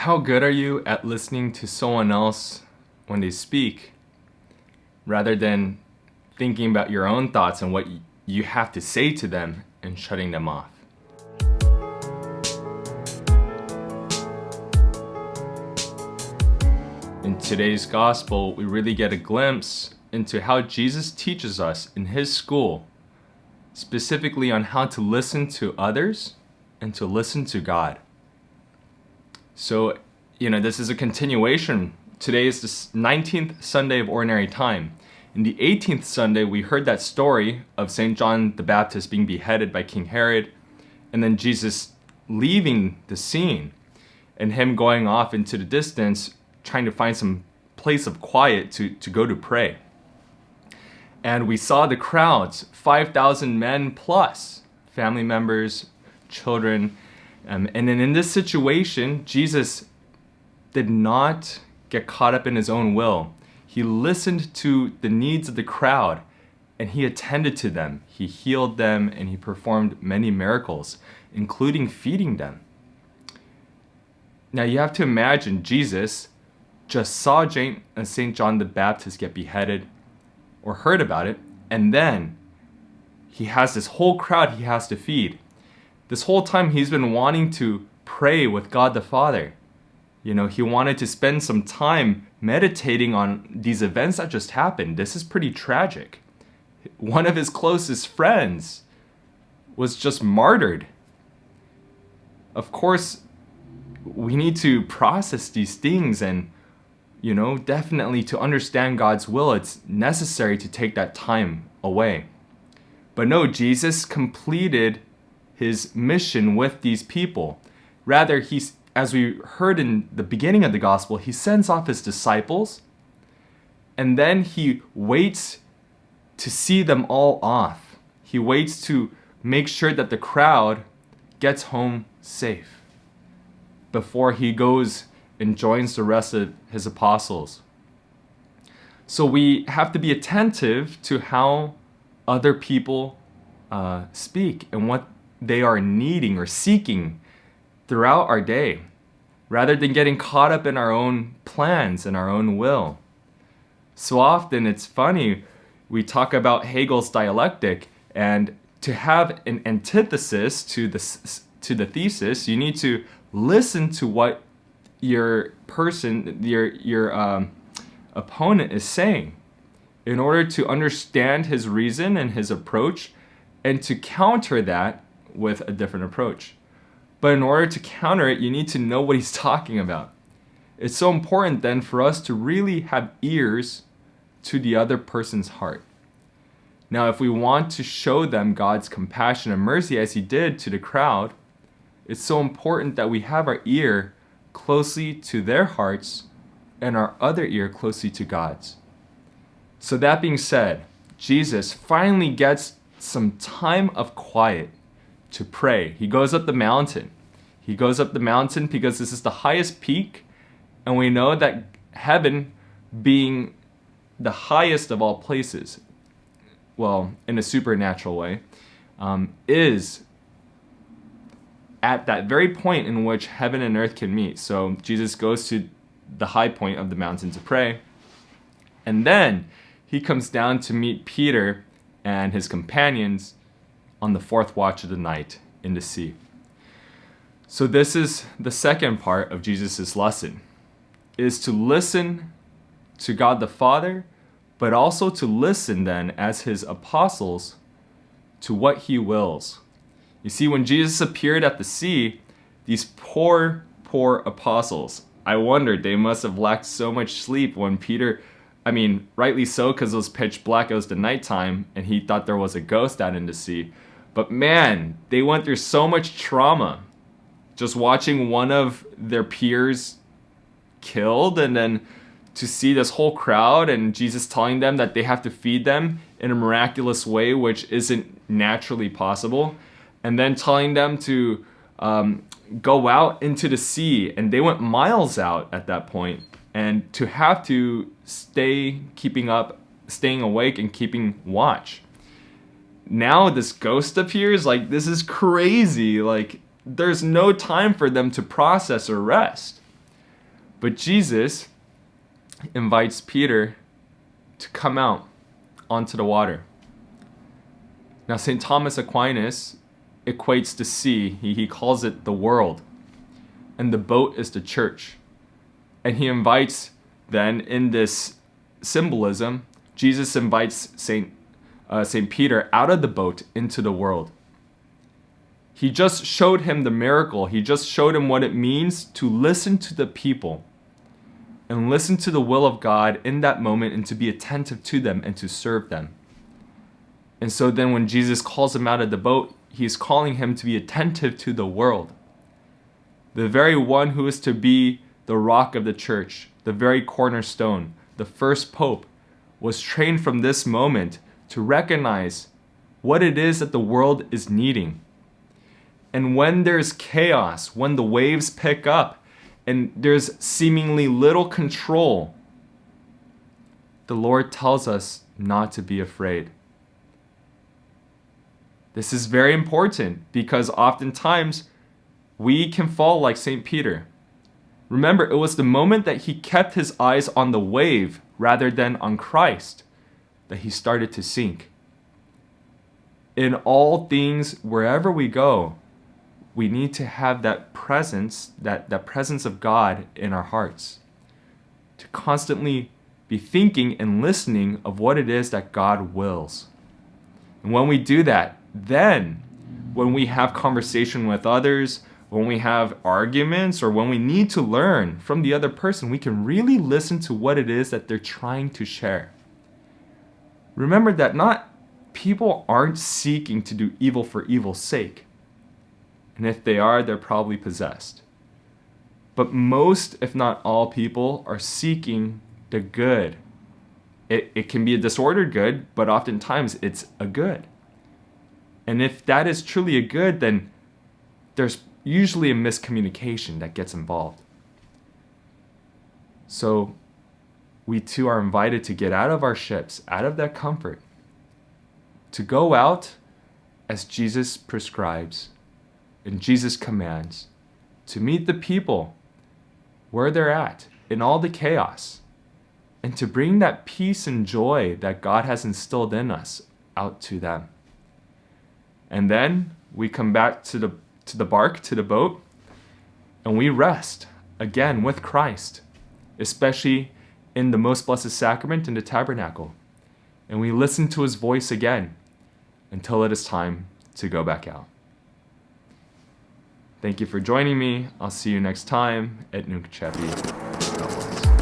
How good are you at listening to someone else when they speak rather than thinking about your own thoughts and what you have to say to them and shutting them off? In today's gospel, we really get a glimpse into how Jesus teaches us in his school, specifically on how to listen to others and to listen to God. So, this is a continuation. Today is the 19th Sunday of Ordinary Time. In the 18th Sunday, we heard that story of St. John the Baptist being beheaded by King Herod, and then Jesus leaving the scene, and him going off into the distance, trying to find some place of quiet to go to pray. And we saw the crowds, 5,000 men plus, family members, children. And then in this situation, Jesus did not get caught up in his own will. He listened to the needs of the crowd and he attended to them. He healed them and he performed many miracles, including feeding them. Now you have to imagine Jesus just saw St. John the Baptist get beheaded or heard about it, and then he has this whole crowd he has to feed. This whole time he's been wanting to pray with God the Father. He wanted to spend some time meditating on these events that just happened. This is pretty tragic. One of his closest friends was just martyred. Of course, we need to process these things and, definitely to understand God's will, it's necessary to take that time away. But no, Jesus completed his mission with these people. Rather, as we heard in the beginning of the gospel, he sends off his disciples, and then he waits to see them all off. He waits to make sure that the crowd gets home safe before he goes and joins the rest of his apostles. So we have to be attentive to how other people speak and what they are needing or seeking throughout our day, rather than getting caught up in our own plans and our own will. So often it's funny, we talk about Hegel's dialectic, and to have an antithesis to the thesis, you need to listen to what your opponent is saying in order to understand his reason and his approach, and to counter that with a different approach. But in order to counter it, you need to know what he's talking about. It's so important then for us to really have ears to the other person's heart. Now, if we want to show them God's compassion and mercy as he did to the crowd, it's so important that we have our ear closely to their hearts and our other ear closely to God's. So that being said, Jesus finally gets some time of quiet to pray. He goes up the mountain. He goes up the mountain because this is the highest peak, and we know that heaven, being the highest of all places, well, in a supernatural way, is at that very point in which heaven and earth can meet. So Jesus goes to the high point of the mountain to pray, and then he comes down to meet Peter and his companions on the fourth watch of the night in the sea. So this is the second part of Jesus' lesson, is to listen to God the Father, but also to listen then as his apostles to what he wills. You see, when Jesus appeared at the sea, these poor apostles, I wondered, they must have lacked so much sleep when Peter, rightly so, because it was pitch black, it was the nighttime, and he thought there was a ghost out in the sea. But man, they went through so much trauma just watching one of their peers killed, and then to see this whole crowd and Jesus telling them that they have to feed them in a miraculous way, which isn't naturally possible, and then telling them to go out into the sea, and they went miles out at that point, and to have to staying awake and keeping watch. Now this ghost appears, this is crazy, there's no time for them to process or rest. But Jesus invites Peter to come out onto the water. Now, St. Thomas Aquinas equates the sea, he calls it the world, and the boat is the church. And he invites, then, in this symbolism, Jesus invites St. Peter out of the boat into the world. He just showed him the miracle. He just showed him what it means to listen to the people and listen to the will of God in that moment and to be attentive to them and to serve them. And so then when Jesus calls him out of the boat, he's calling him to be attentive to the world. The very one who is to be the rock of the church, the very cornerstone, the first pope, was trained from this moment to recognize what it is that the world is needing. And when there's chaos, when the waves pick up, and there's seemingly little control, the Lord tells us not to be afraid. This is very important because oftentimes we can fall like St. Peter. Remember, it was the moment that he kept his eyes on the wave rather than on Christ that he started to sink. In all things, wherever we go, we need to have that presence, that presence of God in our hearts, to constantly be thinking and listening of what it is that God wills. And when we do that, then when we have conversation with others, when we have arguments, or when we need to learn from the other person, we can really listen to what it is that they're trying to share. Remember that people aren't seeking to do evil for evil's sake. And if they are, they're probably possessed. But most, if not all people, are seeking the good. It can be a disordered good, but oftentimes it's a good. And if that is truly a good, then there's usually a miscommunication that gets involved. So we too are invited to get out of our ships, out of that comfort, to go out as Jesus prescribes and Jesus commands, to meet the people where they're at in all the chaos, and to bring that peace and joy that God has instilled in us out to them. And then we come back to the bark, to the boat, and we rest again with Christ, especially in the most blessed sacrament in the tabernacle. And we listen to his voice again until it is time to go back out. Thank you for joining me. I'll see you next time at Nunc Cepi. God bless.